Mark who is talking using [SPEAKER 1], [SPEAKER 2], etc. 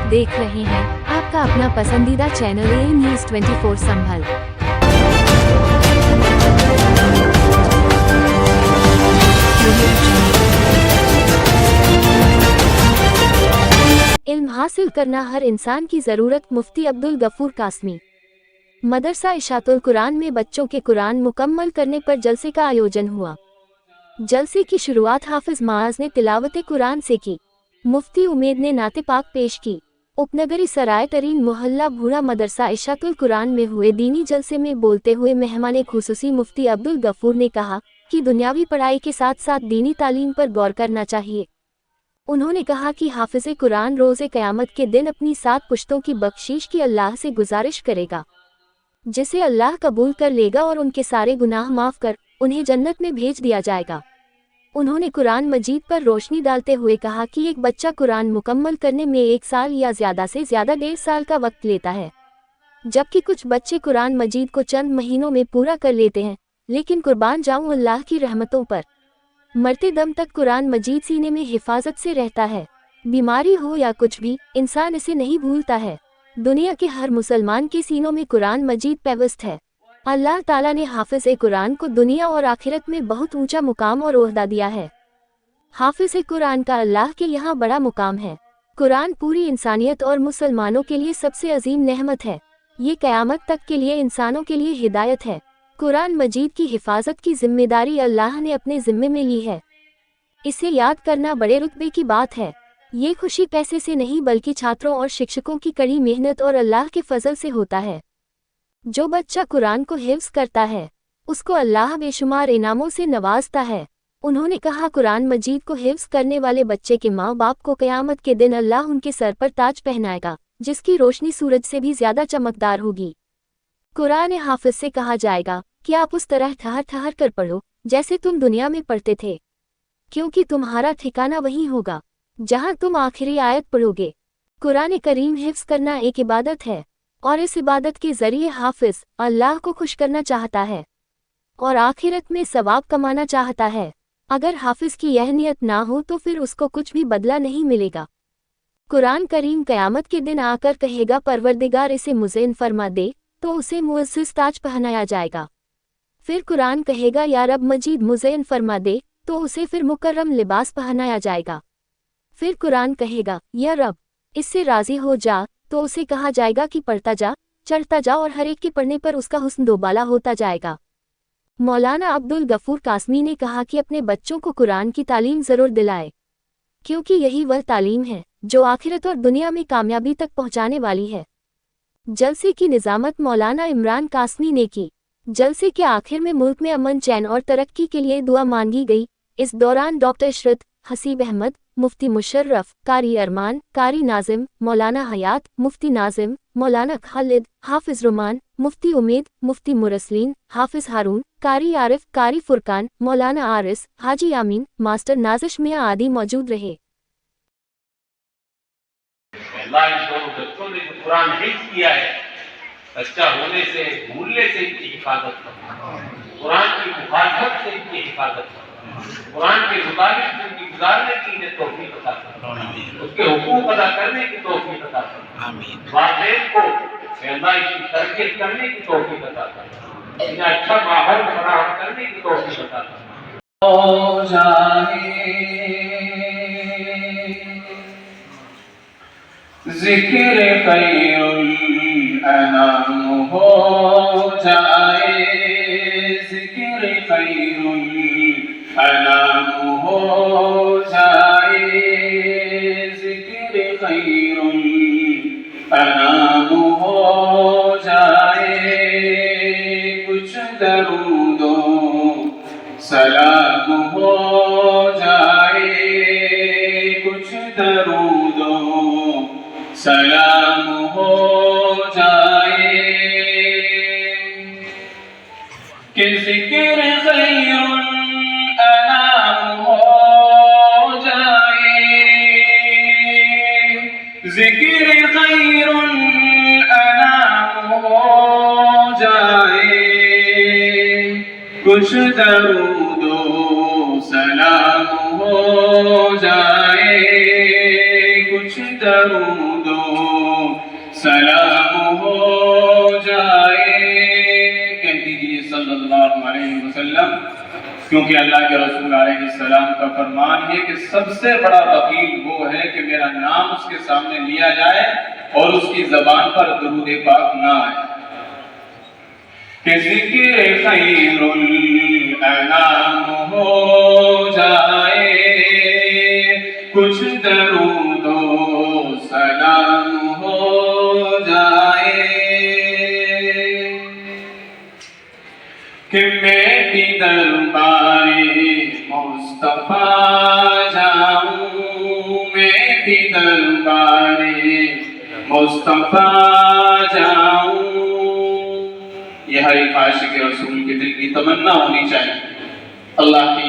[SPEAKER 1] आप देख रहे हैं आपका अपना पसंदीदा चैनल ए न्यूज़ 24 संभल। इल्म हासिल करना हर इंसान की ज़रूरत। मुफ्ती अब्दुल गफूर कासमी। मदरसा इशातुल कुरान में बच्चों के कुरान मुकम्मल करने पर जलसे का आयोजन हुआ। जलसे की शुरुआत हाफिज माज ने तिलावत कुरान से की। मुफ्ती उमेद ने नाते पाक पेश की। उपनगरी सराय तरीन मोहल्ला भूरा मदरसा इशातुल कुरान में हुए दीनी जलसे में बोलते हुए मेहमान खुसूसी मुफ्ती अब्दुल गफूर ने कहा कि दुनियावी पढ़ाई के साथ साथ दीनी तालीम पर गौर करना चाहिए। उन्होंने कहा कि हाफिज़े कुरान रोज़े क़यामत के दिन अपनी 7 पुश्तों की बख्शीश की अल्लाह से गुजारिश करेगा, जिसे अल्लाह कबूल कर लेगा और उनके सारे गुनाह माफ़ कर उन्हें जन्नत में भेज दिया जाएगा। उन्होंने कुरान मजीद पर रोशनी डालते हुए कहा कि एक बच्चा कुरान मुकम्मल करने में 1 साल या ज़्यादा से ज़्यादा 1.5 साल का वक्त लेता है, जबकि कुछ बच्चे कुरान मजीद को चंद महीनों में पूरा कर लेते हैं। लेकिन कुर्बान जाऊं अल्लाह की रहमतों पर, मरते दम तक कुरान मजीद सीने में हिफाजत से रहता है। बीमारी हो या कुछ भी, इंसान इसे नहीं भूलता है। दुनिया के हर मुसलमान के सीनों में कुरान मजीद पेवस्त है। अल्लाह ताला ने हाफिज़ कुरान को दुनिया और आखिरत में बहुत ऊंचा मुकाम और ओहदा दिया है। हाफिज़ कुरान का अल्लाह के यहाँ बड़ा मुकाम है। कुरान पूरी इंसानियत और मुसलमानों के लिए सबसे अजीम नेमत है। ये क़यामत तक के लिए इंसानों के लिए हिदायत है। कुरान मजीद की हिफाजत की जिम्मेदारी अल्लाह ने अपने ज़िम्मे में ली है। इसे याद करना बड़े रुतबे की बात है। ये खुशी पैसे से नहीं बल्कि छात्रों और शिक्षकों की कड़ी मेहनत और अल्लाह के फजल से होता है। जो बच्चा कुरान को हिफ्ज़ करता है उसको अल्लाह बेशुमार इनामों से नवाजता है। उन्होंने कहा कुरान मजीद को हिफ्ज़ करने वाले बच्चे के माँ बाप को क़यामत के दिन अल्लाह उनके सर पर ताज पहनाएगा, जिसकी रोशनी सूरज से भी ज़्यादा चमकदार होगी। कुरान हाफिज़ से कहा जाएगा कि आप उस तरह ठहर ठहर कर पढ़ो जैसे तुम दुनिया में पढ़ते थे, क्योंकि तुम्हारा ठिकाना वही होगा जहां तुम आखिरी आयत पढ़ोगे। कुरान करीम हिफ्ज़ करना एक इबादत है और इस इबादत के ज़रिए हाफिज़ अल्लाह को खुश करना चाहता है और आखिरत में सवाब कमाना चाहता है। अगर हाफिज़ की यह नियत ना हो तो फिर उसको कुछ भी बदला नहीं मिलेगा। कुरान करीम क़यामत के दिन आकर कहेगा परवरदिगार इसे मुज़य्यन फरमा दे, तो उसे मुअज़्ज़ज़ ताज पहनाया जाएगा। फिर कुरान कहेगा या रब मजीद मुज़य्यन फरमा दे, तो उसे फिर मुकर्रम लिबास पहनाया जाएगा। फिर कुरान कहेगा या रब इससे राज़ी हो जा, तो उसे कहा जाएगा कि पढ़ता जा, चढ़ता जा और हर एक के पढ़ने पर उसका हुस्न दोबाला होता जाएगा। मौलाना अब्दुल गफूर कासमी ने कहा कि अपने बच्चों को कुरान की तालीम ज़रूर दिलाए, क्योंकि यही वह तालीम है जो आखिरत और दुनिया में कामयाबी तक पहुँचाने वाली है। जलसे की निज़ामत मौलाना इमरान कासमी ने की। जलसे के आखिर में मुल्क में अमन, चैन और तरक्की के लिए दुआ मांगी गई। इस दौरान डॉक्टर इशरत, हसीब अहमद, मुफ्ती मुशर्रफ, कारी अरमान, कारी नाजिम, मौलाना हयात, मुफ्ती नाजिम, मौलाना खालिद, हाफिज़ रुमान, मुफ्ती उमेद, मुफ्ती मुरसलीन, हाफिज़ हारून, कारी आरिफ, कारी फुरकान, मौलाना आरिस, हाजी आमीन, मास्टर नाजिश मियां आदि मौजूद रहे।
[SPEAKER 2] अल्लाह इन दोनों बच्चों ने जो कुरान हिफ्ज़ किया है, बच्चा होने से भूलने से इनकी हिफाजत करो, कुरान की मुखालफत से इनकी हिफाजत करो, कुरान के मुताबिक जिंदगी गुजारने की इन्हें तौफीक अता करो, उसके हुकूक अदा करने की तौफीक अता करो, वालिदैन को अल्लाह इसकी तरबियत करने की तौफीक अता करो, इन्हें अच्छा माहौल फराहम करने की तौफीक अता करो। हो
[SPEAKER 3] ज़िक्र खैरुल अनाम हो जाए, ज़िक्र खैरुल अनाम हो जाए, ज़िक्र खैरुल अनाम हो जाए, कुछ दरूदो सलाम हो जाए, कुछ दरूदो सलाम हो जाए, कि ज़िक्र खैरुल अनाम हो जाए, ज़िक्र खैरुल अनाम हो जाए, कुछ दरूदो सलाम हो जाए, कुछ दरूदो سلام ہو جائے. کہہ دیجیے صلی اللہ علیہ وسلم، کیونکہ اللہ کے رسول علیہ السلام کا فرمان ہے کہ سب سے بڑا بخیل وہ ہے کہ میرا نام اس کے سامنے لیا جائے اور اس کی زبان پر درود پاک نہ آئے. کہ ذکر خیر الانام ہو جائے، کچھ درود و سلام ہو جائے. کہ میں بھی دربار مصطفیٰ جاؤں، میں بھی دربار مصطفیٰ جاؤں. یہ ہر ایک عاشق رسول کے دل کی تمنا ہونی چاہیے. اللہ کی